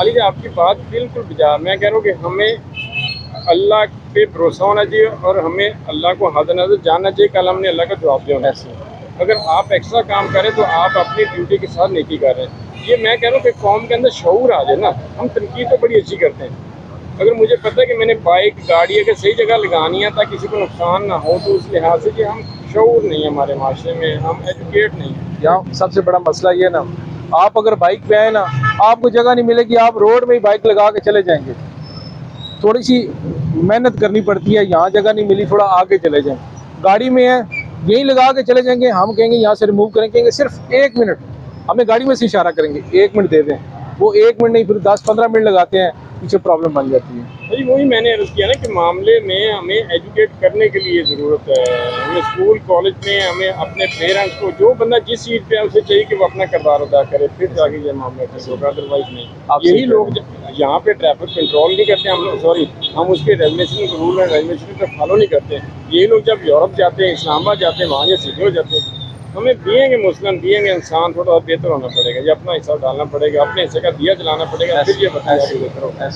علی جی آپ کی بات بالکل بجا. میں کہہ رہا ہوں کہ ہمیں اللہ پہ بھروسہ ہونا چاہیے اور ہمیں اللہ کو حد نظر جاننا چاہیے. کل ہم نے اللہ کا جواب دیا ہونا چاہیے. اگر آپ ایکسٹرا کام کریں تو آپ اپنی ڈیوٹی کے ساتھ نیکی کر رہے ہیں. یہ میں کہہ رہا ہوں کہ قوم کے اندر شعور آ جائے نا. ہم تنقید تو بڑی اچھی کرتے ہیں. اگر مجھے پتہ ہے کہ میں نے بائک گاڑی اگر صحیح جگہ لگانی ہے تاکہ کسی کو نقصان نہ ہو تو اس لحاظ سے کہ ہم شعور نہیں ہے ہمارے معاشرے میں, ہم ایجوکیٹ نہیں ہیں. یہاں سب سے بڑا مسئلہ یہ نا, آپ اگر بائک پہ آئے نا آپ کو جگہ نہیں ملے گی, آپ روڈ میں ہی بائک لگا کے چلے جائیں گے. تھوڑی سی محنت کرنی پڑتی ہے, یہاں جگہ نہیں ملی تھوڑا آگے چلے جائیں. گاڑی میں ہے یہیں لگا کے چلے جائیں گے, ہم کہیں گے یہاں سے ریموو کریں, کہیں گے صرف 1 منٹ, ہمیں گاڑی میں سے اشارہ کریں گے 1 منٹ دے دیں. وہ 1 منٹ نہیں پھر 10-15 منٹ لگاتے ہیں, پیچھے پرابلم بن جاتی ہے. بھائی وہی میں نے عرض کیا نا کہ معاملے میں ہمیں ایجوکیٹ کرنے کے لیے ضرورت ہے. ہمیں اسکول کالج میں ہمیں اپنے پیرنٹس کو, جو بندہ جس چیز پہ ہے اسے چاہیے کہ وہ اپنا کردار ادا کرے, پھر جا کے یہ معاملہ ٹھیک ہوگا. ادروائز نہیں. یہی لوگ یہاں پہ ٹریفک کنٹرول نہیں کرتے, ہم لوگ سوری ہم اس کے ریگولیشن رول اینڈ ریگولیشن پہ فالو نہیں کرتے. یہی لوگ جب یورپ جاتے ہیں, اسلام آباد جاتے ہیں, وہاں یہ سیدھے ہو جاتے ہیں. ہمیں بینگ مسلم بینگ انسان تھوڑا بہتر ہونا پڑے گا. یہ اپنا حصہ ڈالنا پڑے گا, اپنے حصے کا دیا جلانا پڑے گا, پھر یہ بتایا کہ بہتر ہوگا.